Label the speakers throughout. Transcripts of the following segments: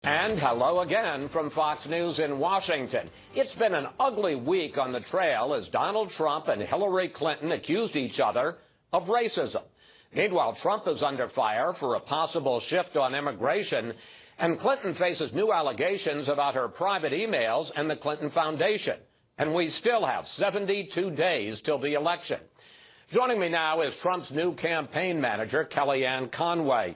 Speaker 1: And hello again from Fox News in Washington. It's been an ugly week on the trail as Donald Trump and Hillary Clinton accused each other of racism. Meanwhile, Trump is under fire for a possible shift on immigration, and Clinton faces new allegations about her private emails and the Clinton Foundation. And we still have 72 days till the election. Joining me now is Trump's new campaign manager, Kellyanne Conway.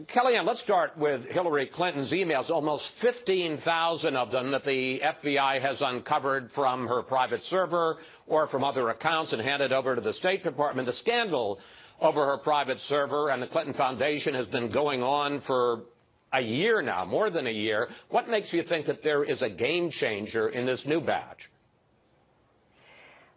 Speaker 1: Kellyanne, let's start with Hillary Clinton's emails, almost 15,000 of them that the FBI has uncovered from her private server or from other accounts and handed over to the State Department. The scandal over her private server and the Clinton Foundation has been going on for a year now, more than a year. What makes you think that there is a game changer in this new batch?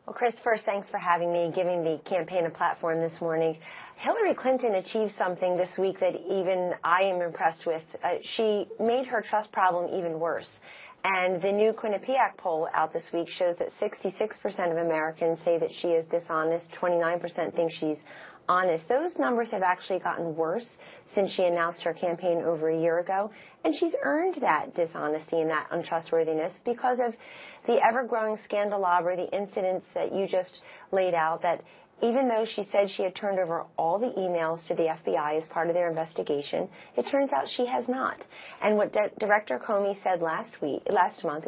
Speaker 2: Well, Chris, first, thanks for having me, giving the campaign a platform this morning. Hillary Clinton achieved something this week that even I am impressed with. She made her trust problem even worse. And the new Quinnipiac poll out this week shows that 66% of Americans say that she is dishonest, 29% think she's honest. Those numbers have actually gotten worse since she announced her campaign over a year ago. And she's earned that dishonesty and that untrustworthiness because of the ever-growing scandalabra, the incidents that you just laid out, that even though she said she had turned over all the emails to the FBI as part of their investigation, it turns out she has not. And what Director Comey said last month,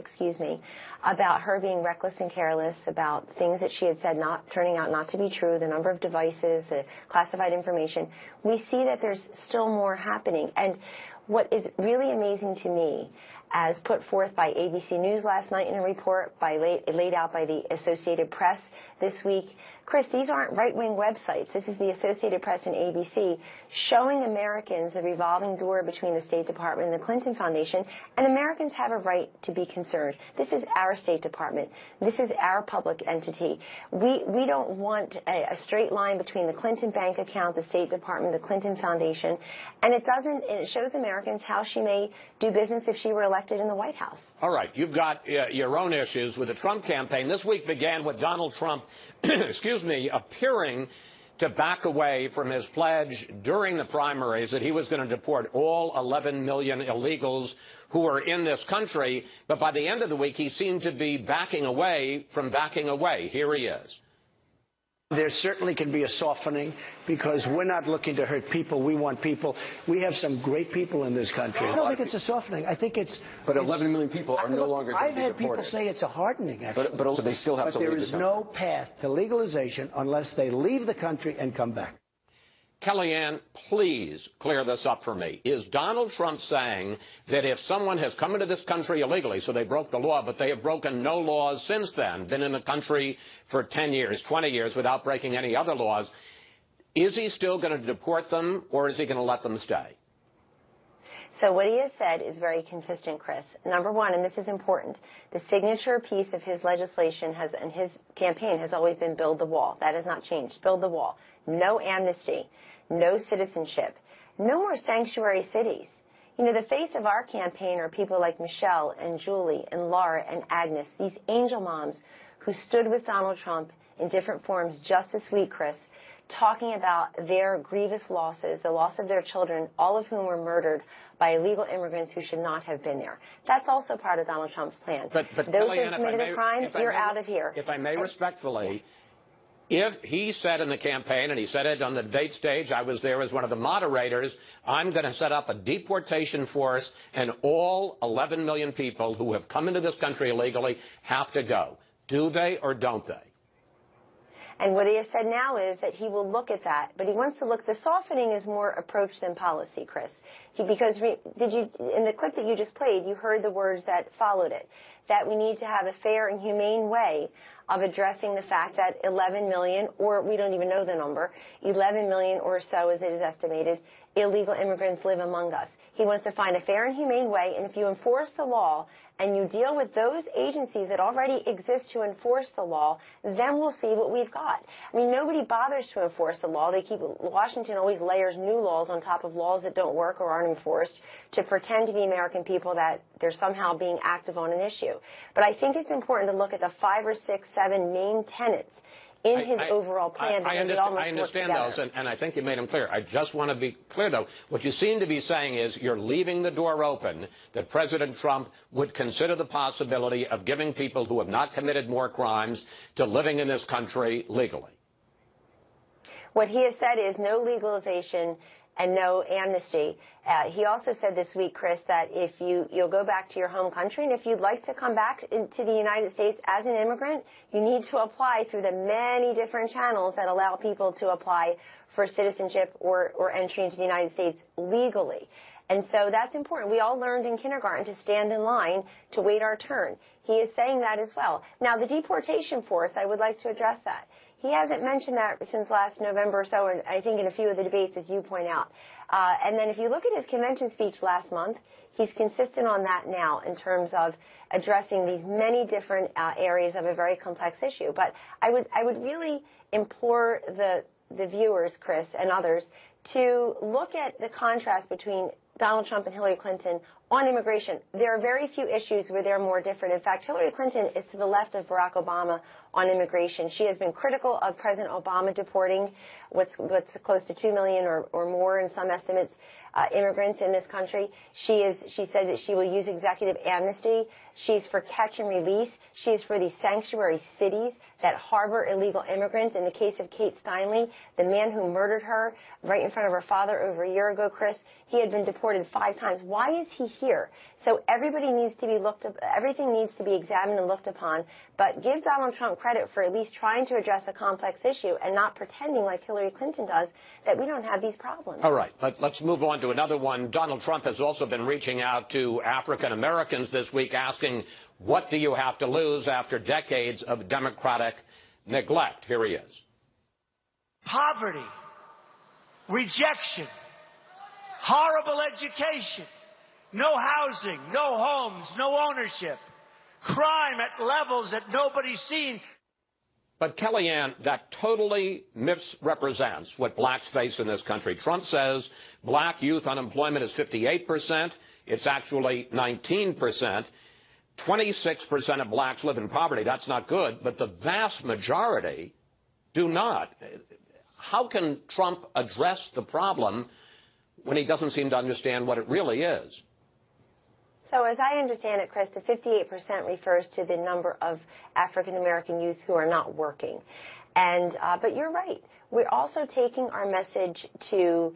Speaker 2: about her being reckless and careless, about things that she had said not turning out not to be true, the number of devices, the classified information, we see that there's still more happening. And what is really amazing to me, as put forth by ABC News last night in a report, laid out by the Associated Press this week, Chris, these aren't right-wing websites. This is the Associated Press and ABC showing Americans the revolving door between the State Department and the Clinton Foundation, and Americans have a right to be concerned. This is our State Department. This is our public entity. We don't want a straight line between the Clinton bank account, the State Department, the Clinton Foundation, and it shows Americans how she may do business if she were elected in the White House.
Speaker 1: All right, you've got your own issues with the Trump campaign. This week began with Donald Trump, appearing to back away from his pledge during the primaries that he was going to deport all 11 million illegals who are in this country. But by the end of the week, he seemed to be backing away from backing away. Here he is.
Speaker 3: There certainly can be a softening because we're not looking to hurt people. We want people. We have some great people in this country. I don't think it's a softening. I think it's...
Speaker 4: But 11 million people are no longer going to be deported.
Speaker 3: I've had people say it's a hardening, actually.
Speaker 4: But also they still have to leave the country.
Speaker 3: But there is no path to legalization unless they leave the country and come back.
Speaker 1: Kellyanne, please clear this up for me. Is Donald Trump saying that if someone has come into this country illegally, so they broke the law, but they have broken no laws since then, been in the country for 10 years, 20 years without breaking any other laws, is he still going to deport them or is he going to let them stay?
Speaker 2: So what he has said is very consistent, Chris. Number one, and this is important, the signature piece of his legislation and his campaign has always been build the wall. That has not changed. Build the wall. No amnesty. No citizenship. No more sanctuary cities. You know, the face of our campaign are people like Michelle and Julie and Laura and Agnes, these angel moms who stood with Donald Trump in different forms just this week, Chris, talking about their grievous losses, the loss of their children, all of whom were murdered by illegal immigrants who should not have been there. That's also part of Donald Trump's plan.
Speaker 1: But
Speaker 2: those
Speaker 1: Kellyanne,
Speaker 2: who committed a crime, you're out of here.
Speaker 1: If I may respectfully, if he said in the campaign, and he said it on the debate stage, I was there as one of the moderators, I'm going to set up a deportation force and all 11 million people who have come into this country illegally have to go. Do they or don't they?
Speaker 2: And what he has said now is that he will look at that, but he wants to look, the softening is more approach than policy, Chris. In the clip that you just played, you heard the words that followed it, that we need to have a fair and humane way of addressing the fact that 11 million, or we don't even know the number, 11 million or so as it is estimated, illegal immigrants live among us. He wants to find a fair and humane way, and if you enforce the law and you deal with those agencies that already exist to enforce the law, then we'll see what we've got. I mean, nobody bothers to enforce the law. Washington always layers new laws on top of laws that don't work or aren't enforced to pretend to the American people that they're somehow being active on an issue. But I think it's important to look at the 5 or 6, 7 main tenets in his overall plan.
Speaker 1: I understand those, and I think you made them clear. I just want to be clear, though. What you seem to be saying is you're leaving the door open that President Trump would consider the possibility of giving people who have not committed more crimes to living in this country legally.
Speaker 2: What he has said is no legalization and no amnesty. He also said this week, Chris, that if you'll go back to your home country, and if you'd like to come back into the United States as an immigrant, you need to apply through the many different channels that allow people to apply for citizenship or entry into the United States legally. And so that's important. We all learned in kindergarten to stand in line to wait our turn. He is saying that as well. Now, the deportation force, I would like to address that. He hasn't mentioned that since last November or so, and I think in a few of the debates, as you point out. And then if you look at his convention speech last month, he's consistent on that now in terms of addressing these many different areas of a very complex issue. But I would really implore the viewers, Chris, and others, to look at the contrast between Donald Trump and Hillary Clinton on immigration. There are very few issues where they're more different. In fact, Hillary Clinton is to the left of Barack Obama on immigration. She has been critical of President Obama deporting what's close to 2 million or more in some estimates immigrants in this country. She said that she will use executive amnesty. She's for catch and release. She's for these sanctuary cities that harbor illegal immigrants. In the case of Kate Steinle, the man who murdered her right in front of her father over a year ago, Chris, he had been deported 5 times. Why is he here? So everybody needs to be everything needs to be examined and looked upon, but give Donald Trump credit for at least trying to address a complex issue and not pretending like Hillary Clinton does that we don't have these problems.
Speaker 1: All right, let's move on to another one. Donald Trump has also been reaching out to African Americans this week, asking, what do you have to lose after decades of Democratic neglect? Here he is.
Speaker 3: Poverty, rejection, horrible education, no housing, no homes, no ownership, crime at levels that nobody's seen.
Speaker 1: But Kellyanne, that totally misrepresents what blacks face in this country. Trump says black youth unemployment is 58%. It's actually 19%. 26% of blacks live in poverty. That's not good, but the vast majority do not. How can Trump address the problem when he doesn't seem to understand what it really is?
Speaker 2: So as I understand it, Chris, the 58% refers to the number of African-American youth who are not working. And but you're right. We're also taking our message to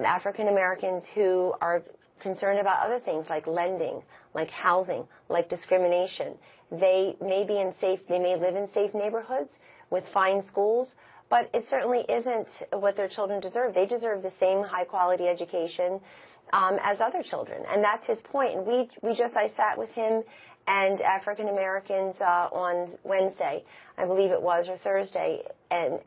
Speaker 2: African-Americans who are concerned about other things like lending, like housing, like discrimination. They may live in safe neighborhoods with fine schools, but it certainly isn't what their children deserve. They deserve the same high-quality education as other children, and that's his point. And I sat with him and African Americans on Wednesday, I believe it was, or Thursday, and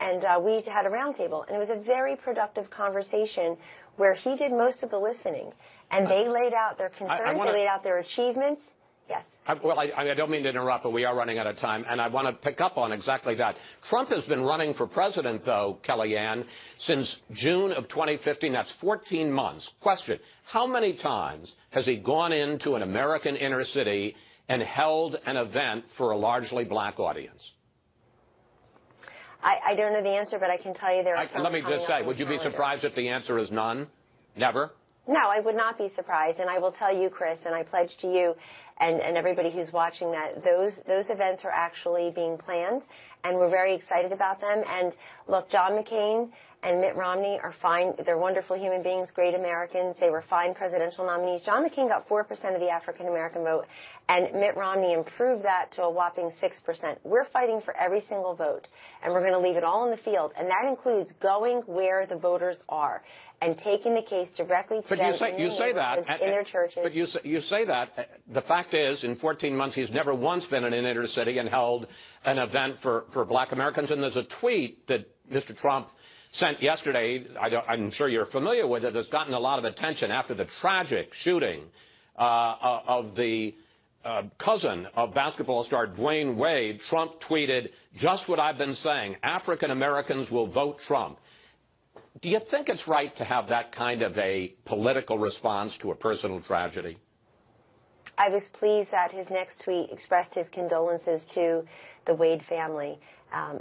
Speaker 2: we had a roundtable, and it was a very productive conversation where he did most of the listening, and they laid out their concerns, they laid out their achievements. Yes.
Speaker 1: I don't mean to interrupt, but we are running out of time, and I want to pick up on exactly that. Trump has been running for president, though, Kellyanne, since June of 2015. That's 14 months. Question, how many times has he gone into an American inner city and held an event for a largely black audience?
Speaker 2: I don't know the answer, but I can tell you there are some.
Speaker 1: Let me just say, would you be surprised if the answer is none? Never?
Speaker 2: No, I would not be surprised, and I will tell you, Chris, and I pledge to you and everybody who's watching that those events are actually being planned, and we're very excited about them. And look, John McCain and Mitt Romney are fine. They're wonderful human beings, great Americans. They were fine presidential nominees. John McCain got 4% of the African-American vote, and Mitt Romney improved that to a whopping 6%. We're fighting for every single vote, and we're going to leave it all in the field, and that includes going where the voters are and taking the case directly to them in their churches.
Speaker 1: But you say that. The fact is, in 14 months, he's never once been in an inner city and held an event for black Americans. And there's a tweet that Mr. Trump sent yesterday, I'm sure you're familiar with it, that's gotten a lot of attention after the tragic shooting of the cousin of basketball star Dwayne Wade. Trump tweeted, just what I've been saying, African Americans will vote Trump. Do you think it's right to have that kind of a political response to a personal tragedy?
Speaker 2: I was pleased that his next tweet expressed his condolences to the Wade family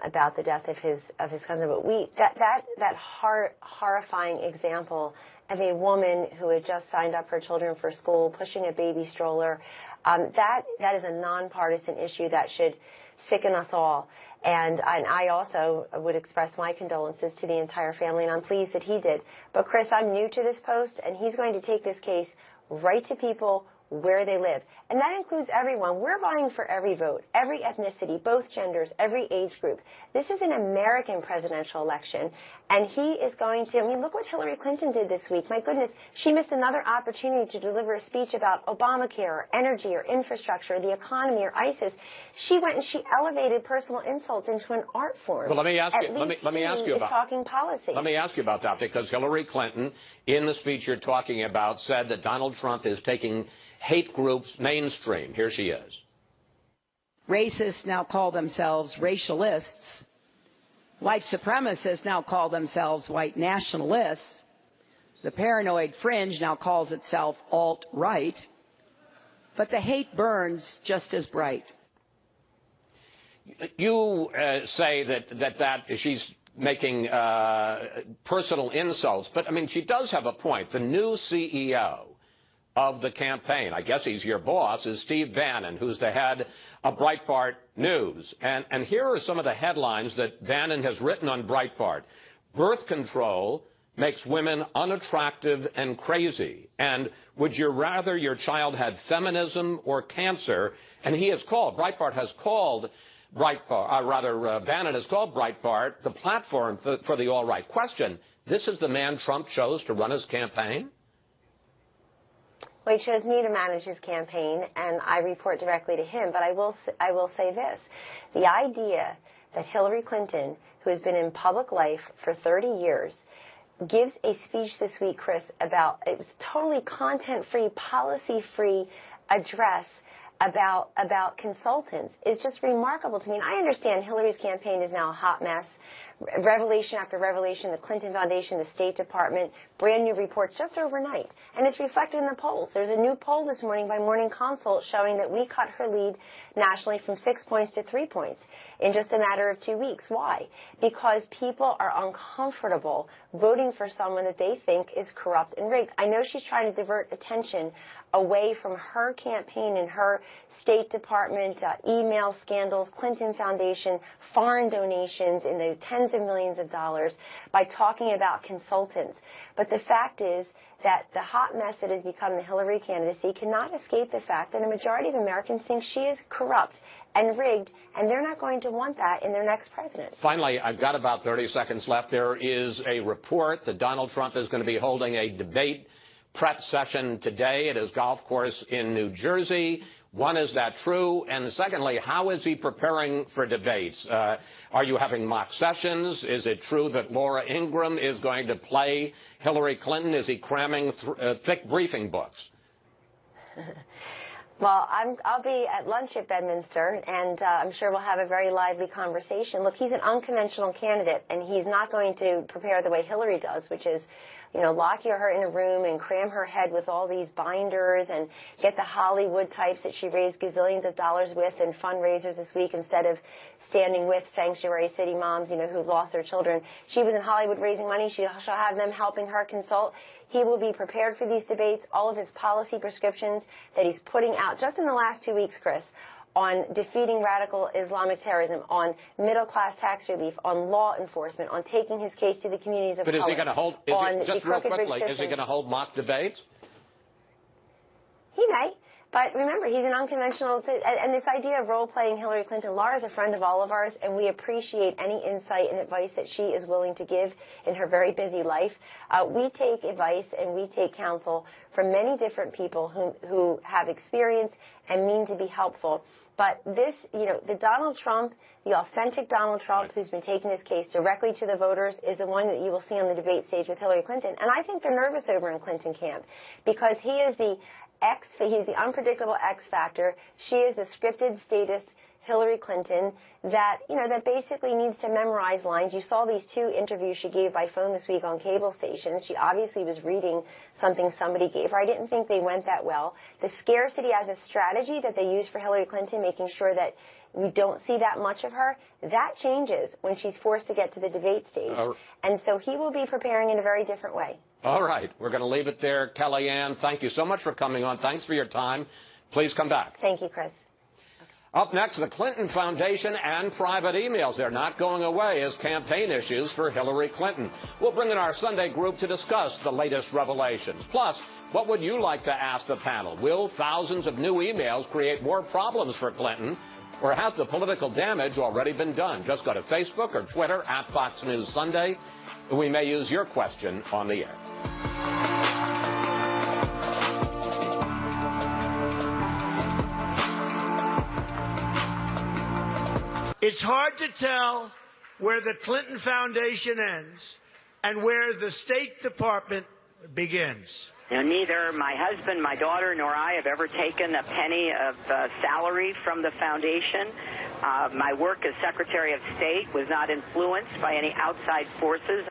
Speaker 2: about the death of his cousin. But that horrifying example of a woman who had just signed up her children for school, pushing a baby stroller, that is a nonpartisan issue that should sicken us all. And I also would express my condolences to the entire family, and I'm pleased that he did. But Chris, I'm new to this post, and he's going to take this case right to people where they live. And that includes everyone. We're vying for every vote, every ethnicity, both genders, every age group. This is an American presidential election, and he is going to, I mean, look what Hillary Clinton did this week. My goodness, she missed another opportunity to deliver a speech about Obamacare, or energy, or infrastructure, the economy, or ISIS. She went and she elevated personal insults into an art form.
Speaker 1: Well, let me ask you about
Speaker 2: talking policy.
Speaker 1: Let me ask you about that, because Hillary Clinton, in the speech you're talking about, said that Donald Trump is taking hate groups mainstream. Here she is.
Speaker 5: Racists now call themselves racialists. White supremacists now call themselves white nationalists. The paranoid fringe now calls itself alt-right. But the hate burns just as bright.
Speaker 1: You say that she's making personal insults, but I mean, she does have a point. The new CEO of the campaign, I guess he's your boss, is Steve Bannon, who's the head of Breitbart News. And here are some of the headlines that Bannon has written on Breitbart. Birth control makes women unattractive and crazy. And would you rather your child had feminism or cancer? And he has called, Breitbart has called Bannon has called Breitbart the platform for the all-right. Question, this is the man Trump chose to run his campaign?
Speaker 2: Well, he chose me to manage his campaign, and I report directly to him. But I will say this. The idea that Hillary Clinton, who has been in public life for 30 years, gives a speech this week, Chris, about, it was totally content-free, policy-free address about consultants is just remarkable to me. And I understand Hillary's campaign is now a hot mess. Revelation after revelation, the Clinton Foundation, the State Department, brand new reports just overnight. And it's reflected in the polls. There's a new poll this morning by Morning Consult showing that we cut her lead nationally from 6 points to 3 points in just a matter of 2 weeks. Why? Because people are uncomfortable voting for someone that they think is corrupt and rigged. I know she's trying to divert attention away from her campaign and her State Department email scandals, Clinton Foundation, foreign donations in the tens of millions of dollars by talking about consultants. But the fact is that the hot mess that has become the Hillary candidacy cannot escape the fact that a majority of Americans think she is corrupt and rigged, and they're not going to want that in their next president.
Speaker 1: Finally, I've got about 30 seconds left. There is a report that Donald Trump is going to be holding a debate prep session today at his golf course in New Jersey. One, is that true? And secondly, how is he preparing for debates? Are you having mock sessions? Is it true that Laura Ingraham is going to play Hillary Clinton? Is he cramming thick briefing books?
Speaker 2: Well, I'll be at lunch at Bedminster, and I'm sure we'll have a very lively conversation. Look, he's an unconventional candidate, and he's not going to prepare the way Hillary does, which is, you know, lock her in a room and cram her head with all these binders and get the Hollywood types that she raised gazillions of dollars with in fundraisers this week instead of standing with sanctuary city moms, you know, who lost their children. She was in Hollywood raising money. She'll have them helping her consult. He will be prepared for these debates. All of his policy prescriptions that he's putting out just in the last 2 weeks, Chris, on defeating radical Islamic terrorism, on middle-class tax relief, on law enforcement, on taking his case to the communities of color.
Speaker 1: But is he going to hold, just real quickly, is he going to hold mock debates?
Speaker 2: He may. But remember, he's an unconventional, and this idea of role-playing Hillary Clinton, Laura's a friend of all of ours, and we appreciate any insight and advice that she is willing to give in her very busy life. We take advice and we take counsel from many different people who have experience and mean to be helpful. But this, you know, the Donald Trump, the authentic Donald Trump who's been taking this case directly to the voters is the one that you will see on the debate stage with Hillary Clinton. And I think they're nervous over in Clinton camp because he is the unpredictable X factor. She is the scripted, statist, Hillary Clinton that, that basically needs to memorize lines. You saw these 2 interviews she gave by phone this week on cable stations. She obviously was reading something somebody gave her. I didn't think they went that well. The scarcity as a strategy that they use for Hillary Clinton, making sure that we don't see that much of her, that changes when she's forced to get to the debate stage. And so he will be preparing in a very different way.
Speaker 1: All right. We're going to leave it there. Kellyanne, thank you so much for coming on. Thanks for your time. Please come back.
Speaker 2: Thank you, Chris.
Speaker 1: Up next, the Clinton Foundation and private emails. They're not going away as campaign issues for Hillary Clinton. We'll bring in our Sunday group to discuss the latest revelations. Plus, what would you like to ask the panel? Will thousands of new emails create more problems for Clinton? Or has the political damage already been done? Just go to Facebook or Twitter at Fox News Sunday. We may use your question on the air.
Speaker 3: It's hard to tell where the Clinton Foundation ends and where the State Department begins.
Speaker 6: Neither my husband, my daughter, nor I have ever taken a penny of salary from the foundation. My work as Secretary of State was not influenced by any outside forces.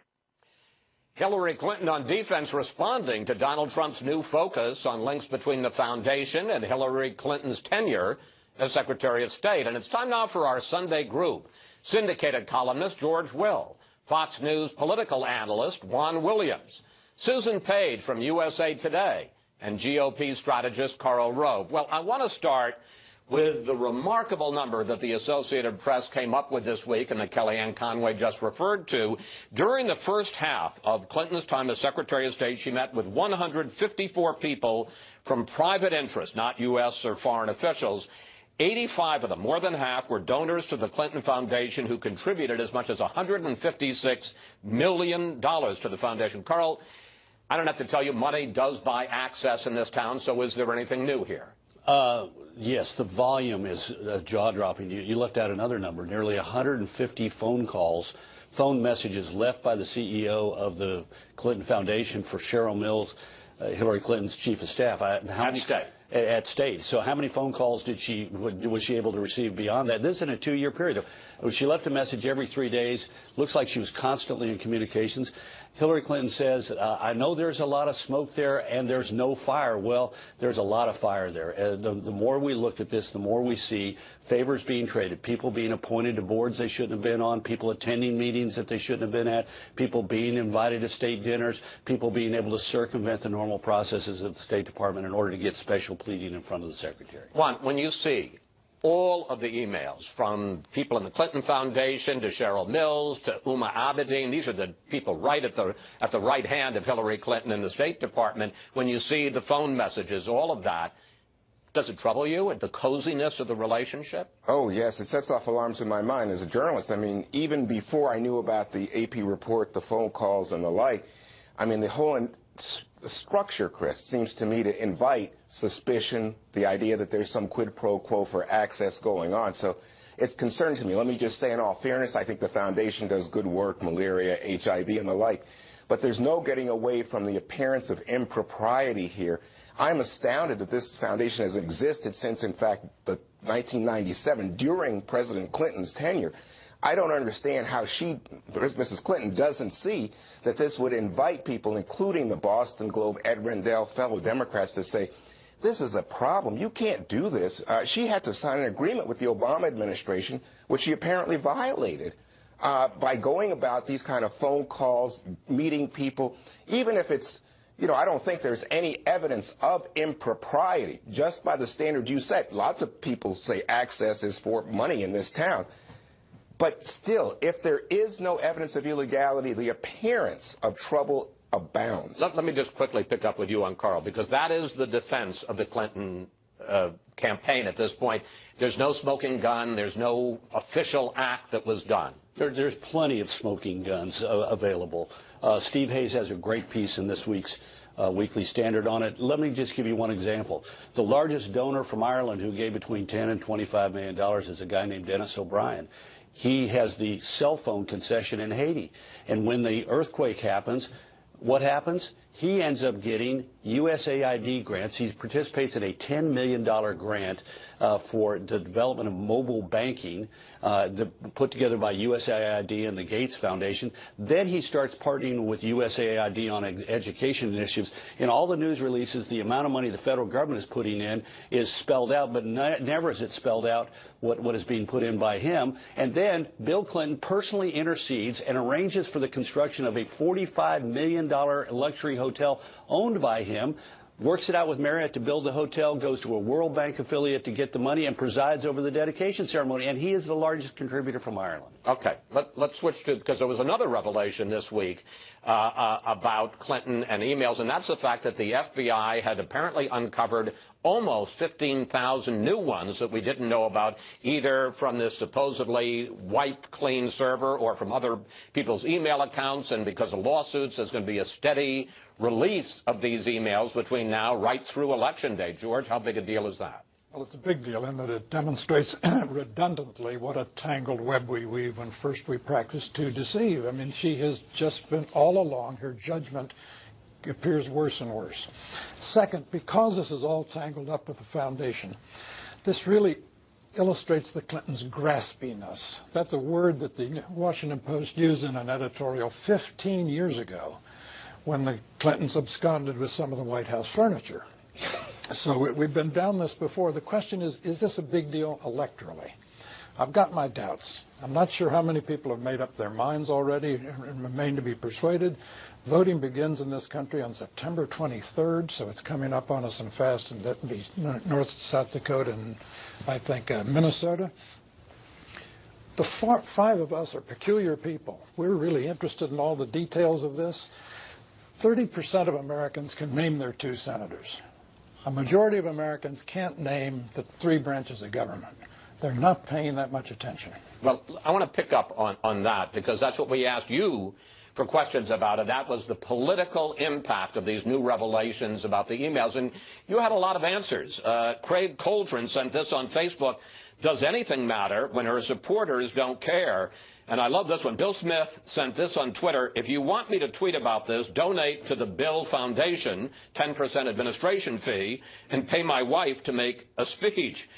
Speaker 1: Hillary Clinton on defense responding to Donald Trump's new focus on links between the foundation and Hillary Clinton's tenure as Secretary of State. And it's time now for our Sunday group. Syndicated columnist George Will, Fox News political analyst Juan Williams, Susan Page from USA Today, and GOP strategist Karl Rove. Well, I want to start with the remarkable number that the Associated Press came up with this week and that Kellyanne Conway just referred to. During the first half of Clinton's time as Secretary of State, she met with 154 people from private interests, not U.S. or foreign officials. 85 of them, more than half, were donors to the Clinton Foundation who contributed as much as $156 million to the foundation. Karl, I don't have to tell you, money does buy access in this town, so is there anything new here?
Speaker 7: Yes, the volume is jaw-dropping. You left out another number, nearly 150 phone calls, phone messages left by the CEO of the Clinton Foundation for Cheryl Mills, Hillary Clinton's chief of staff. At State. So how many phone calls was she able to receive beyond that? This is in a 2-year period. She left a message every 3 days. Looks like she was constantly in communications. Hillary Clinton says, I know there's a lot of smoke there and there's no fire. Well, there's a lot of fire there. The more we look at this, the more we see favors being traded, people being appointed to boards they shouldn't have been on, people attending meetings that they shouldn't have been at, people being invited to state dinners, people being able to circumvent the normal processes of the State Department in order to get special pleading in front of the Secretary.
Speaker 1: Juan, when you see all of the emails from people in the Clinton Foundation to Cheryl Mills to Uma Abedin, these are the people right at the right hand of Hillary Clinton in the State Department. When you see the phone messages, all of that, does it trouble you at the coziness of the relationship?
Speaker 8: Oh, yes. It sets off alarms in my mind as a journalist. I mean, even before I knew about the AP report, the phone calls and the like, I mean, the whole structure, Chris, seems to me to invite suspicion, the idea that there's some quid pro quo for access going on. So it's concerning to me. Let me just say in all fairness, I think the foundation does good work, malaria, HIV, and the like. But there's no getting away from the appearance of impropriety here. I'm astounded that this foundation has existed since, in fact, the 1997, during President Clinton's tenure. I don't understand how Mrs. Clinton doesn't see that this would invite people, including the Boston Globe, Ed Rendell, fellow Democrats, to say, this is a problem. You can't do this. She had to sign an agreement with the Obama administration, which she apparently violated, by going about these kind of phone calls, meeting people, even if it's, you know, I don't think there's any evidence of impropriety, just by the standard you set. Lots of people say access is for money in this town. But still, if there is no evidence of illegality, the appearance of trouble abounds.
Speaker 1: Let me just quickly pick up with you on Karl, because that is the defense of the Clinton campaign at this point. There's no smoking gun. There's no official act that was done.
Speaker 7: There's plenty of smoking guns available. Steve Hayes has a great piece in this week's Weekly Standard on it. Let me just give you one example. The largest donor from Ireland who gave between $10 and $25 million is a guy named Dennis O'Brien. He has the cell phone concession in Haiti. And when the earthquake happens, what happens? he ends up getting USAID grants. He participates in a $10 million grant for the development of mobile banking put together by USAID and the Gates Foundation. Then he starts partnering with USAID on education initiatives. In all the news releases, the amount of money the federal government is putting in is spelled out, but never is it spelled out what is being put in by him. And then Bill Clinton personally intercedes and arranges for the construction of a $45 million luxury hotel owned by him, works it out with Marriott to build the hotel, goes to a World Bank affiliate to get the money, and presides over the dedication ceremony. And he is the largest contributor from Ireland.
Speaker 1: Okay, let's switch to, because there was another revelation this week about Clinton and emails, and that's the fact that the FBI had apparently uncovered almost 15,000 new ones that we didn't know about, either from this supposedly wiped clean server or from other people's email accounts. And because of lawsuits, there's going to be a steady release of these emails between now right through Election Day. George, how big a deal is that?
Speaker 9: Well, it's a big deal in that it demonstrates redundantly what a tangled web we weave when first we practice to deceive. I mean, she has just been all along, her judgment appears worse and worse. Second, because this is all tangled up with the foundation, this really illustrates the Clintons' graspiness. That's a word that the Washington Post used in an editorial 15 years ago when the Clintons absconded with some of the White House furniture. So we've been down this before. The question is this a big deal electorally? I've got my doubts. I'm not sure how many people have made up their minds already and remain to be persuaded. Voting begins in this country on September 23rd, so it's coming up on us and fast in North South Dakota and, I think, Minnesota. The five of us are peculiar people. We're really interested in all the details of this. 30% of Americans can name their 2 senators. A majority of Americans can't name the 3 branches of government. They're not paying that much attention.
Speaker 1: Well, I want to pick up on that, because that's what we asked you for questions about it. That was the political impact of these new revelations about the emails. And you had a lot of answers. Craig Coldren sent this on Facebook. Does anything matter when her supporters don't care? And I love this one. Bill Smith sent this on Twitter. If you want me to tweet about this, donate to the Bill Foundation, 10% administration fee, and pay my wife to make a speech.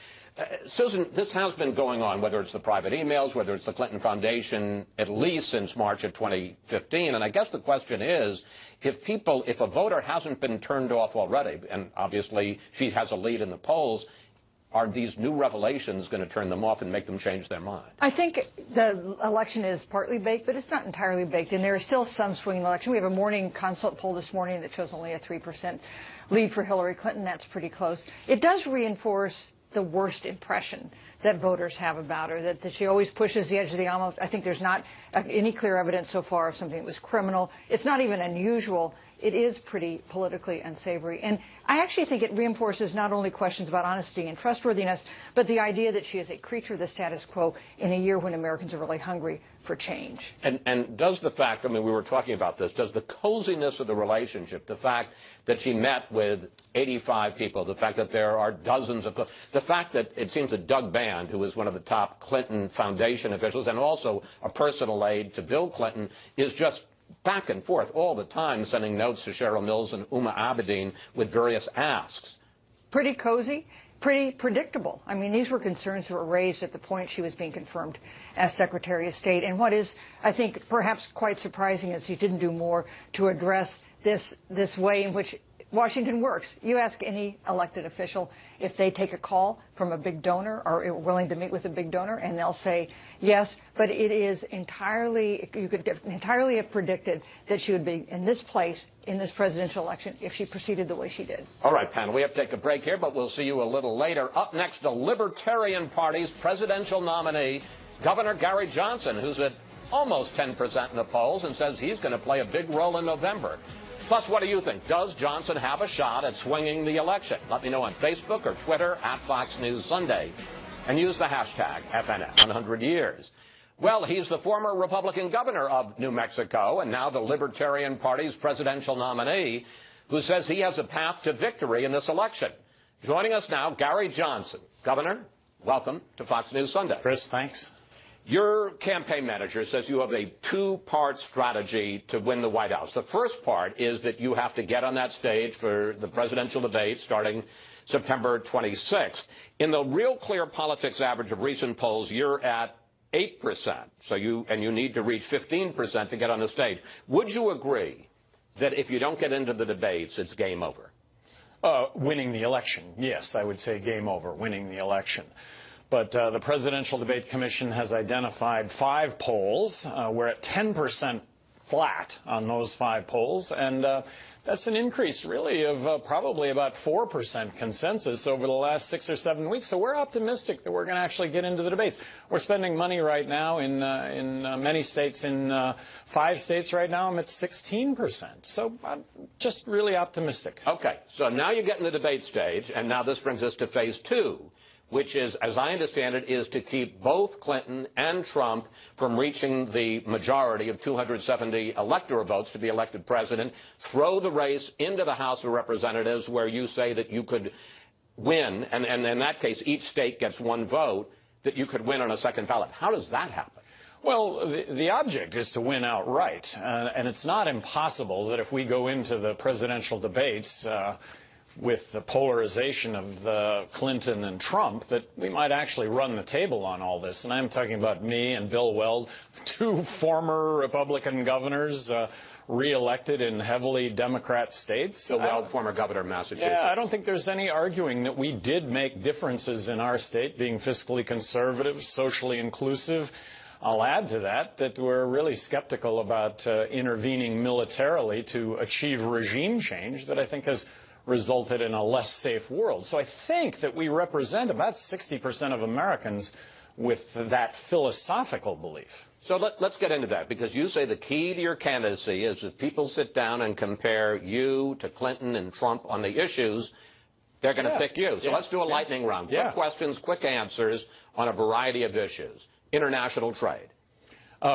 Speaker 1: Susan, this has been going on, whether it's the private emails, whether it's the Clinton Foundation, at least since March of 2015. And I guess the question is, if a voter hasn't been turned off already, and obviously she has a lead in the polls, are these new revelations going to turn them off and make them change their mind?
Speaker 10: I think the election is partly baked, but it's not entirely baked. And there is still some swing in the election. We have a morning consult poll this morning that shows only a 3% lead for Hillary Clinton. That's pretty close. It does reinforce the worst impression that voters have about her, that she always pushes the edge of the envelope. I think there's not any clear evidence so far of something that was criminal. It's not even unusual. It is pretty politically unsavory. And I actually think it reinforces not only questions about honesty and trustworthiness, but the idea that she is a creature of the status quo in a year when Americans are really hungry for change.
Speaker 1: And does the fact, I mean, we were talking about this, does the coziness of the relationship, the fact that she met with 85 people, the fact that there are dozens of, the fact that it seems that Doug Band, who is one of the top Clinton Foundation officials and also a personal aide to Bill Clinton, is just back and forth all the time, sending notes to Cheryl Mills and Uma Abedin with various asks.
Speaker 10: Pretty cozy, pretty predictable. I mean, these were concerns that were raised at the point she was being confirmed as Secretary of State. And what is, I think, perhaps quite surprising is she didn't do more to address this way in which Washington works. You ask any elected official if they take a call from a big donor or are willing to meet with a big donor, and they'll say yes, but it is entirely, you could entirely have predicted that she would be in this place in this presidential election if she proceeded the way she did.
Speaker 1: All right, panel, we have to take a break here, but we'll see you a little later. Up next, the Libertarian Party's presidential nominee, Governor Gary Johnson, who's at almost 10% in the polls and says he's going to play a big role in November. Plus, what do you think? Does Johnson have a shot at swinging the election? Let me know on Facebook or Twitter at Fox News Sunday. And use the hashtag FNF 100 years. Well, he's the former Republican governor of New Mexico and now the Libertarian Party's presidential nominee, who says he has a path to victory in this election. Joining us now, Gary Johnson. Governor, welcome to Fox News Sunday.
Speaker 11: Chris, thanks.
Speaker 1: Your campaign manager says you have a two-part strategy to win the White House. The first part is that you have to get on that stage for the presidential debate starting September 26th. In the Real Clear Politics average of recent polls, you're at 8%. So you need to reach 15% to get on the stage. Would you agree that if you don't get into the debates, it's game over?
Speaker 11: Winning the election, yes, I would say game over, winning the election. But the Presidential Debate Commission has identified 5 polls. We're at 10% flat on those 5 polls, and that's an increase, really, of probably about 4% consensus over the last 6 or 7 weeks. So we're optimistic that we're going to actually get into the debates. We're spending money right now in many states. In 5 states right now, I'm at 16%. So I'm just really optimistic.
Speaker 1: Okay, so now you get in the debate stage, and now this brings us to phase 2. Which is, as I understand it, is to keep both Clinton and Trump from reaching the majority of 270 electoral votes to be elected president, throw the race into the House of Representatives where you say that you could win, and in that case, each state gets 1 vote, that you could win on a second ballot. How does that happen?
Speaker 11: Well, the object is to win outright, and it's not impossible that if we go into the presidential debates with the polarization of Clinton and Trump, that we might actually run the table on all this. And I'm talking about me and Bill Weld, 2 former Republican governors re-elected in heavily Democrat states.
Speaker 1: Bill Weld, former governor of Massachusetts.
Speaker 11: Yeah, I don't think there's any arguing that we did make differences in our state, being fiscally conservative, socially inclusive. I'll add to that we're really skeptical about intervening militarily to achieve regime change that I think has resulted in a less safe world. So I think that we represent about 60% of Americans with that philosophical belief.
Speaker 1: So let's get into that, because you say the key to your candidacy is if people sit down and compare you to Clinton and Trump on the issues, they're going to pick you. So let's do a lightning round. Quick questions, quick answers on a variety of issues. International trade.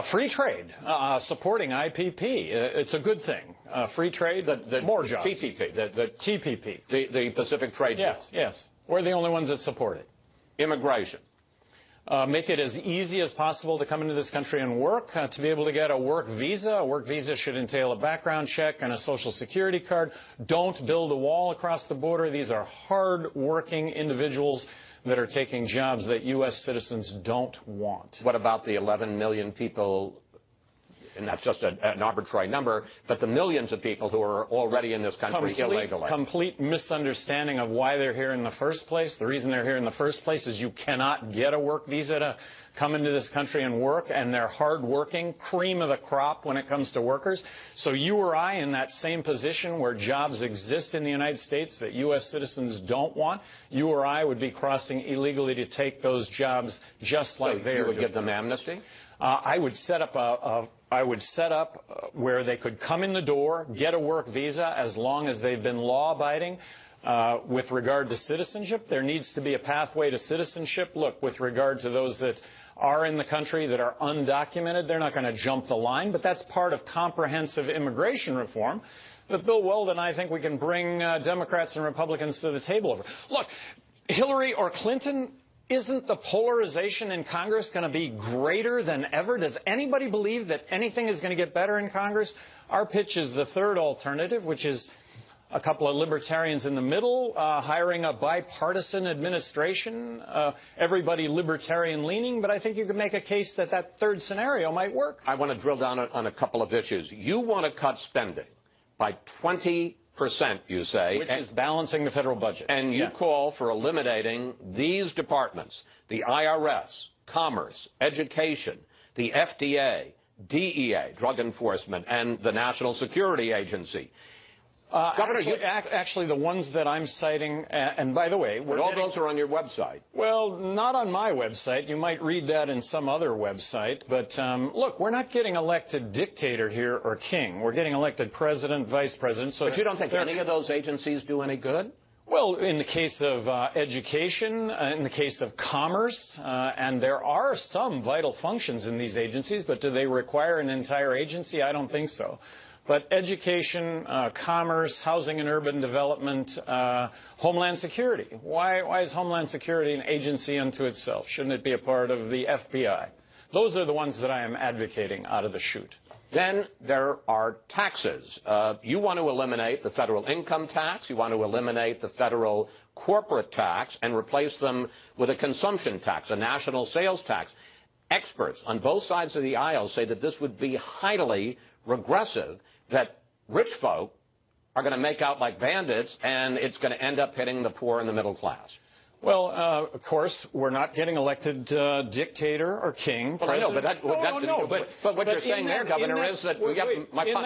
Speaker 11: Free trade, supporting IPP. It's a good thing. Free trade, more jobs.
Speaker 1: TTP, the
Speaker 11: TPP.
Speaker 1: The Pacific Trade Deal.
Speaker 11: Yes. We're the only ones that support it.
Speaker 1: Immigration.
Speaker 11: Make it as easy as possible to come into this country and work. To be able to get a work visa. A work visa should entail a background check and a Social Security card. Don't build a wall across the border. These are hard-working individuals that are taking jobs that U.S. citizens don't want.
Speaker 1: What about the 11 million people, and that's just an arbitrary number, but the millions of people who are already in this country illegally?
Speaker 11: Complete misunderstanding of why they're here in the first place. The reason they're here in the first place is you cannot get a work visa to come into this country and work, and they're hardworking, cream of the crop when it comes to workers. So you or I in that same position where jobs exist in the United States that U.S. citizens don't want, you or I would be crossing illegally to take those jobs just like they are doing.
Speaker 1: You would give them amnesty?
Speaker 11: I would set up where they could come in the door, get a work visa as long as they've been law-abiding. With regard to citizenship, there needs to be a pathway to citizenship. Look, with regard to those that are in the country that are undocumented, they're not going to jump the line, but that's part of comprehensive immigration reform that Bill Weld and I think we can bring Democrats and Republicans to the table over. Look, Hillary or Clinton, isn't the polarization in Congress going to be greater than ever? Does anybody believe that anything is going to get better in Congress? Our pitch is the third alternative, which is a couple of libertarians in the middle, hiring a bipartisan administration, everybody libertarian-leaning, but I think you could make a case that that third scenario might work.
Speaker 1: I want to drill down on a couple of issues. You want to cut spending by 20%, you say.
Speaker 11: Which is balancing the federal budget.
Speaker 1: And you call for eliminating these departments, the IRS, Commerce, Education, the FDA, DEA, Drug Enforcement, and the National Security Agency.
Speaker 11: Actually, the ones that I'm citing, and by the way,
Speaker 1: all those are on your website.
Speaker 11: Well, not on my website. You might read that in some other website. But look, we're not getting elected dictator here or king. We're getting elected president, vice president. So
Speaker 1: but you don't think any of those agencies do any good?
Speaker 11: Well, in the case of education, in the case of commerce, and there are some vital functions in these agencies, but do they require an entire agency? I don't think so. But education, commerce, housing and urban development, Homeland Security. Why is Homeland Security an agency unto itself? Shouldn't it be a part of the FBI? Those are the ones that I am advocating out of the chute.
Speaker 1: Then there are taxes. You want to eliminate the federal income tax. You want to eliminate the federal corporate tax and replace them with a consumption tax, a national sales tax. Experts on both sides of the aisle say that this would be highly regressive, that rich folk are going to make out like bandits, and it's going to end up hitting the poor and the middle class.
Speaker 11: Well, of course, we're not getting elected dictator or king.
Speaker 1: Well, I know, but what you're saying there, Governor, is that we have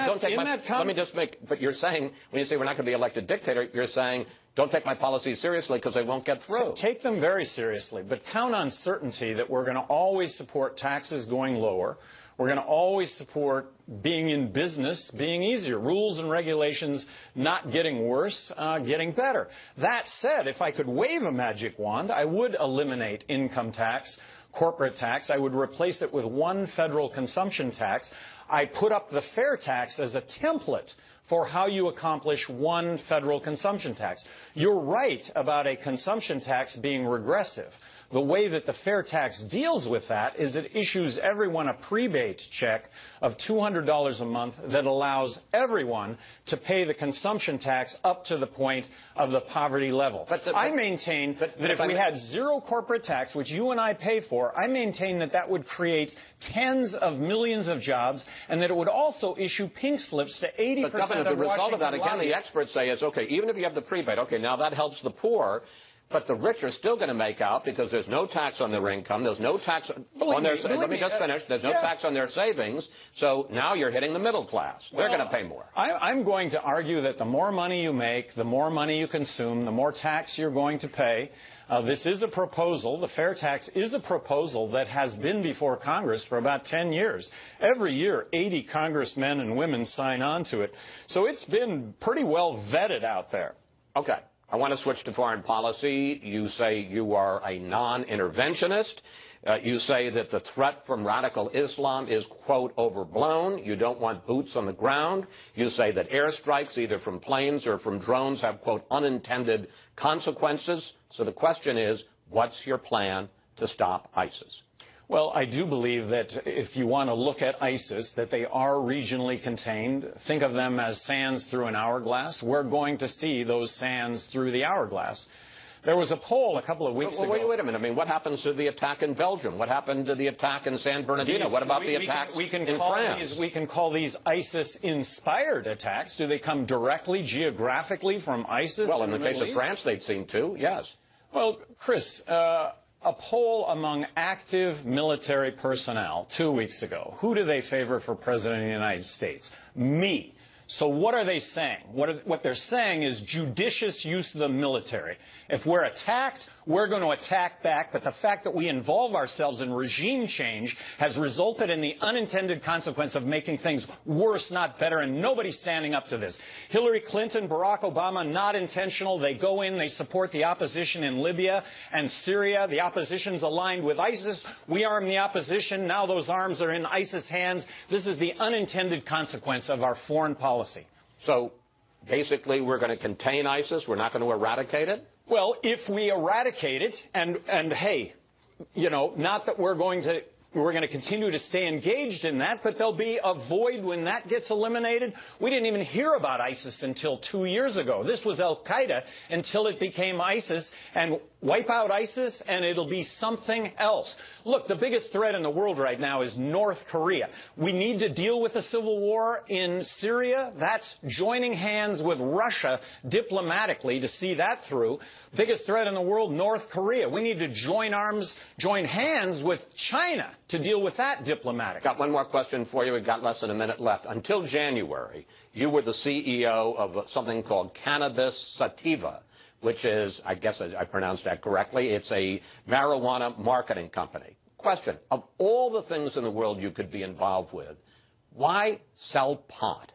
Speaker 1: don't take my. Let me just make. But you're saying when you say we're not going to be elected dictator, you're saying don't take my policies seriously because they won't get through.
Speaker 11: Take them very seriously, but count on certainty that we're going to always support taxes going lower. We're going to always support being in business being easier, rules and regulations not getting worse, getting better. That said, if I could wave a magic wand, I would eliminate income tax, corporate tax. I would replace it with one federal consumption tax. I put up the fair tax as a template for how you accomplish one federal consumption tax. You're right about a consumption tax being regressive. The way that the fair tax deals with that is it issues everyone a prebate check of $200 a month that allows everyone to pay the consumption tax up to the point of the poverty level. I maintain that if we had zero corporate tax, which you and I pay for, I maintain that that would create tens of millions of jobs and that it would also issue pink slips to 80%
Speaker 1: but Governor,
Speaker 11: of
Speaker 1: the result of that,
Speaker 11: Washington
Speaker 1: again, the experts say is, okay, even if you have the prebate, okay, now that helps the poor. But the rich are still going to make out because there's no tax on their income. There's no tax on their. Let me just finish. There's no tax on their savings. So now you're hitting the middle class. They're going to pay more.
Speaker 11: I'm going to argue that the more money you make, the more money you consume, the more tax you're going to pay. This is a proposal. The fair tax is a proposal that has been before Congress for about 10 years. Every year, 80 congressmen and women sign on to it. So it's been pretty well vetted out there.
Speaker 1: Okay. I want to switch to foreign policy. You say you are a non-interventionist. You say that the threat from radical Islam is, quote, overblown. You don't want boots on the ground. You say that airstrikes, either from planes or from drones, have, quote, unintended consequences. So the question is, what's your plan to stop ISIS?
Speaker 11: Well, I do believe that if you want to look at ISIS, that they are regionally contained. Think of them as sands through an hourglass. We're going to see those sands through the hourglass. There was a poll a couple of weeks ago.
Speaker 1: Wait a minute. I mean, what happens to the attack in Belgium? What happened to the attack in San Bernardino? What about the attacks in France?
Speaker 11: We can call these ISIS-inspired attacks. Do they come directly, geographically from ISIS?
Speaker 1: Well, in the case of France, they'd seem to, yes.
Speaker 11: Well, Chris, a poll among active military personnel 2 weeks ago. Who do they favor for president of the United States? Me. So what are they saying? What they're saying is judicious use of the military. If we're attacked, we're going to attack back. But the fact that we involve ourselves in regime change has resulted in the unintended consequence of making things worse, not better. And nobody's standing up to this. Hillary Clinton, Barack Obama, not intentional. They go in, they support the opposition in Libya and Syria. The opposition's aligned with ISIS. We arm the opposition. Now those arms are in ISIS hands. This is the unintended consequence of our foreign policy.
Speaker 1: So basically we're going to contain ISIS. We're not going to eradicate it?
Speaker 11: Well, if we eradicate it, and hey, you know, not that we're going to continue to stay engaged in that, but there'll be a void when that gets eliminated. We didn't even hear about ISIS until 2 years ago. This was Al-Qaeda until it became ISIS, and wipe out ISIS and it'll be something else. Look, the biggest threat in the world right now is North Korea. We need to deal with the civil war in Syria. That's joining hands with Russia diplomatically to see that through. Biggest threat in the world, North Korea. We need to join hands with China to deal with that diplomatically.
Speaker 1: Got one more question for you. We've got less than a minute left. Until January, you were the CEO of something called Cannabis Sativa, which is, I guess I pronounced that correctly, it's a marijuana marketing company. Question, of all the things in the world you could be involved with, why sell pot?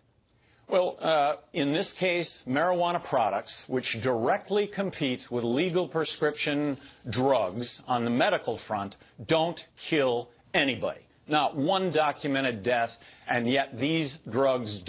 Speaker 11: Well, in this case, marijuana products, which directly compete with legal prescription drugs on the medical front, don't kill anybody. Not one documented death, and yet these drugs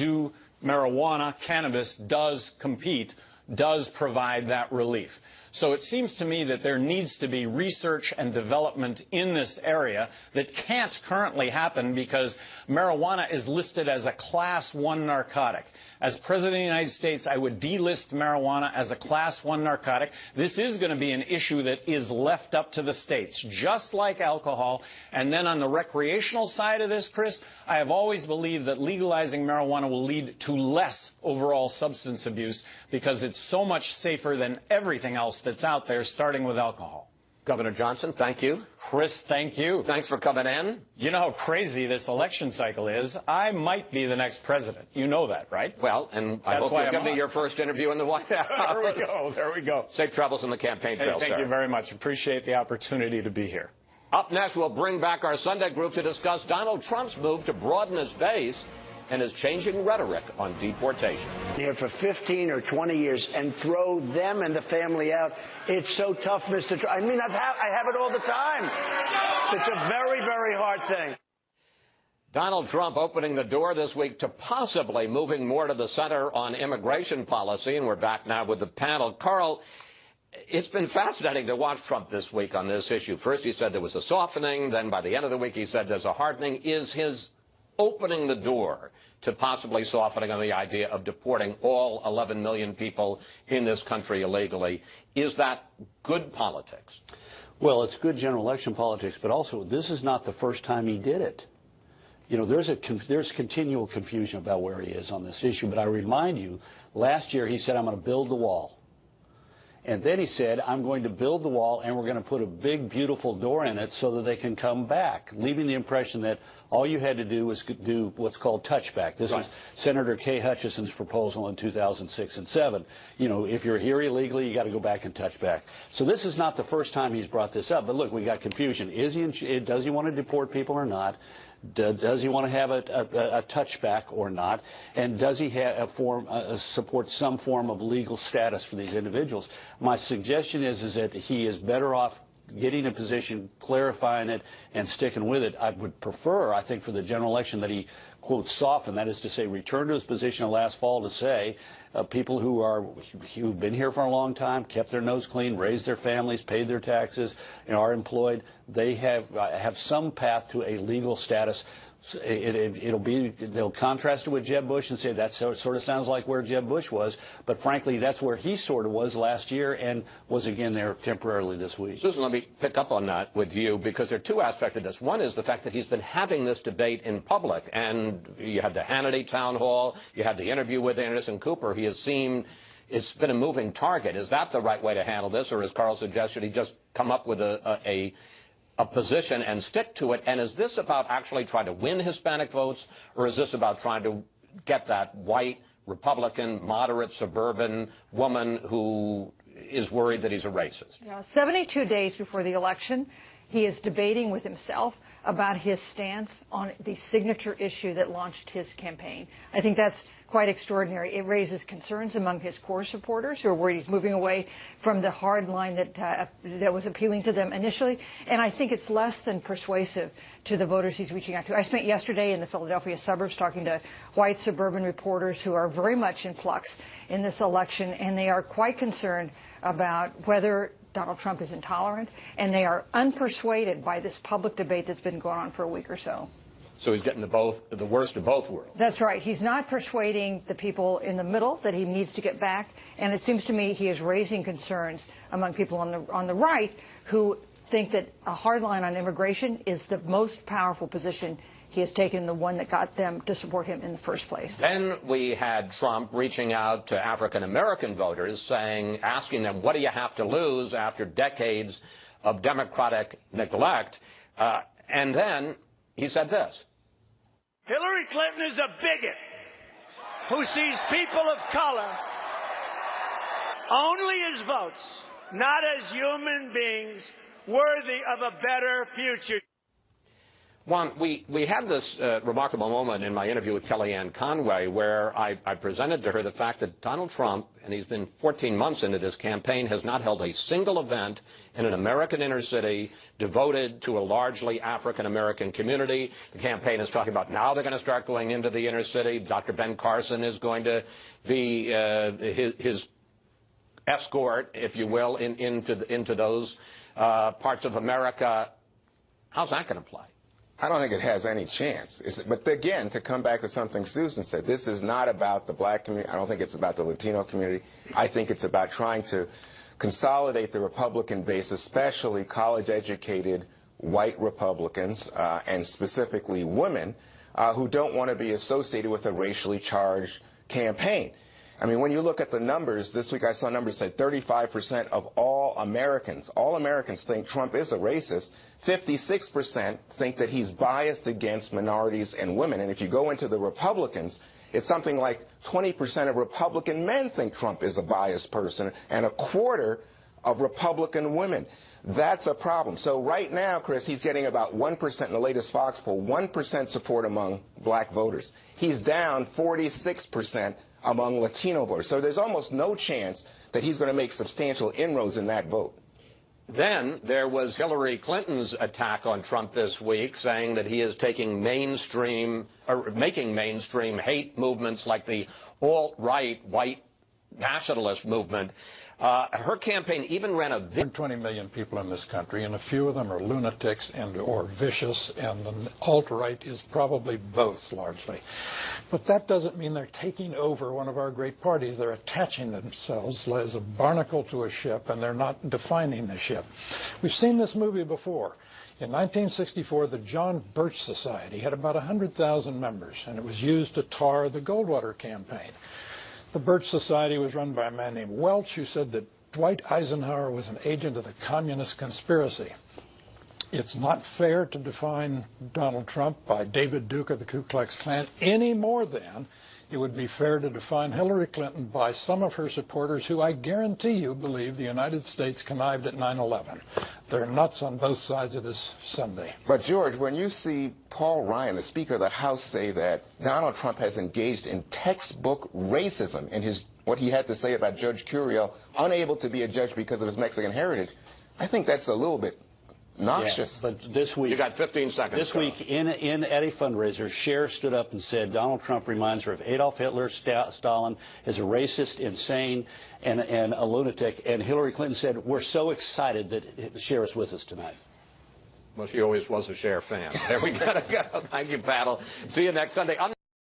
Speaker 11: marijuana, cannabis does compete, does provide that relief. So it seems to me that there needs to be research and development in this area that can't currently happen because marijuana is listed as a Class 1 narcotic. As President of the United States, I would delist marijuana as a Class 1 narcotic. This is going to be an issue that is left up to the states, just like alcohol. And then on the recreational side of this, Chris, I have always believed that legalizing marijuana will lead to less overall substance abuse because it's so much safer than everything else that's out there, starting with alcohol.
Speaker 1: Governor Johnson, thank you.
Speaker 11: Chris, thank you.
Speaker 1: Thanks for coming in.
Speaker 11: You know how crazy this election cycle is. I might be the next president. You know that, right?
Speaker 1: Well, and I hope you'll give me your first interview in the White House.
Speaker 11: There we go. There we go.
Speaker 1: Safe travels in the campaign trail, sir.
Speaker 11: Thank you very much. Appreciate the opportunity to be here.
Speaker 1: Up next, we'll bring back our Sunday group to discuss Donald Trump's move to broaden his base and his changing rhetoric on deportation.
Speaker 3: Here for 15 or 20 years and throw them and the family out. It's so tough, Mr. Trump. I mean, I have it all the time. It's a very, very hard thing.
Speaker 1: Donald Trump opening the door this week to possibly moving more to the center on immigration policy. And we're back now with the panel. Carl, it's been fascinating to watch Trump this week on this issue. First, he said there was a softening. Then by the end of the week, he said there's a hardening. Is his opening the door to possibly softening on the idea of deporting all 11 million people in this country illegally, is that good politics?
Speaker 7: Well, it's good general election politics, but also this is not the first time he did it. You know, there's continual confusion about where he is on this issue, but I remind you, last year he said, I'm going to build the wall. And then he said, I'm going to build the wall and we're going to put a big, beautiful door in it so that they can come back, leaving the impression that all you had to do was do what's called touchback. This is Senator Kay Hutchison's proposal in 2006 and 7. You know, if you're here illegally, you got to go back and touch back. So this is not the first time he's brought this up. But look, we got confusion. Does he want to deport people or not? Does he want to have a touchback or not? And does he support some form of legal status for these individuals? My suggestion is that he is better off getting a position, clarifying it, and sticking with it. I would prefer, I think, for the general election that he, quote, soften, that is to say, return to his position last fall to say people who've been here for a long time, kept their nose clean, raised their families, paid their taxes, and are employed, they have some path to a legal status. They'll contrast it with Jeb Bush and say that sort of sounds like where Jeb Bush was, but frankly, that's where he sort of was last year and was again there temporarily this week.
Speaker 1: Susan, let me pick up on that with you because there are two aspects of this. One is the fact that he's been having this debate in public, and you had the Hannity town hall, you had the interview with Anderson Cooper. He has seemed it's been a moving target. Is that the right way to handle this, or as Carl suggested, he just come up with a position and stick to it? And is this about actually trying to win Hispanic votes, or is this about trying to get that white, Republican, moderate, suburban woman who is worried that he's a racist?
Speaker 10: Yeah, 72 days before the election, he is debating with himself about his stance on the signature issue that launched his campaign. I think that's quite extraordinary. It raises concerns among his core supporters who are worried he's moving away from the hard line that was appealing to them initially. And I think it's less than persuasive to the voters he's reaching out to. I spent yesterday in the Philadelphia suburbs talking to white suburban reporters who are very much in flux in this election, and they are quite concerned about whether Donald Trump is intolerant, and they are unpersuaded by this public debate that's been going on for a week or so.
Speaker 1: So he's getting the worst of both worlds.
Speaker 10: That's right. He's not persuading the people in the middle that he needs to get back, and it seems to me he is raising concerns among people on the right who think that a hard line on immigration is the most powerful position he has taken, the one that got them to support him in the first place.
Speaker 1: Then we had Trump reaching out to African-American voters, asking them, what do you have to lose after decades of Democratic neglect? And then he said this.
Speaker 3: Hillary Clinton is a bigot who sees people of color only as votes, not as human beings worthy of a better future.
Speaker 1: Juan, we had this remarkable moment in my interview with Kellyanne Conway where I presented to her the fact that Donald Trump, and he's been 14 months into this campaign, has not held a single event in an American inner city devoted to a largely African-American community. The campaign is talking about now they're going to start going into the inner city. Dr. Ben Carson is going to be his escort, if you will, into those parts of America. How's that going to play?
Speaker 8: I don't think it has any chance. But again, to come back to something Susan said, this is not about the black community. I don't think it's about the Latino community. I think it's about trying to consolidate the Republican base, especially college-educated white Republicans, and specifically women, who don't want to be associated with a racially charged campaign. I mean, when you look at the numbers, this week I saw numbers say 35% of all Americans think Trump is a racist. 56% think that he's biased against minorities and women. And if you go into the Republicans, it's something like 20% of Republican men think Trump is a biased person, and a quarter of Republican women. That's a problem. So right now, Chris, he's getting about 1% in the latest Fox poll, 1% support among black voters. He's down 46% among Latino voters. So there's almost no chance that he's going to make substantial inroads in that vote.
Speaker 1: Then there was Hillary Clinton's attack on Trump this week, saying that he is taking making mainstream hate movements like the alt-right white nationalist movement. Her campaign even ran a
Speaker 9: 20 million people in this country, and a few of them are lunatics or vicious, and the alt-right is probably both, largely. But that doesn't mean they're taking over one of our great parties. They're attaching themselves as a barnacle to a ship, and they're not defining the ship. We've seen this movie before. In 1964, the John Birch Society had about 100,000 members, and it was used to tar the Goldwater campaign. The Birch Society was run by a man named Welch, who said that Dwight Eisenhower was an agent of the communist conspiracy. It's not fair to define Donald Trump by David Duke of the Ku Klux Klan any more than it would be fair to define Hillary Clinton by some of her supporters who I guarantee you believe the United States connived at 9/11. They're nuts on both sides of this Sunday.
Speaker 8: But, George, when you see Paul Ryan, the Speaker of the House, say that Donald Trump has engaged in textbook racism in what he had to say about Judge Curiel, unable to be a judge because of his Mexican heritage, I think that's a little bit noxious.
Speaker 7: Yeah, but this week,
Speaker 1: you got 15 seconds.
Speaker 7: This week, at a fundraiser, Cher stood up and said Donald Trump reminds her of Adolf Hitler, Stalin, is a racist, insane, and a lunatic. And Hillary Clinton said, "We're so excited that Cher is with us tonight."
Speaker 1: Well, she always was a Cher fan. There we gotta go. Thank you, Paddle. See you next Sunday.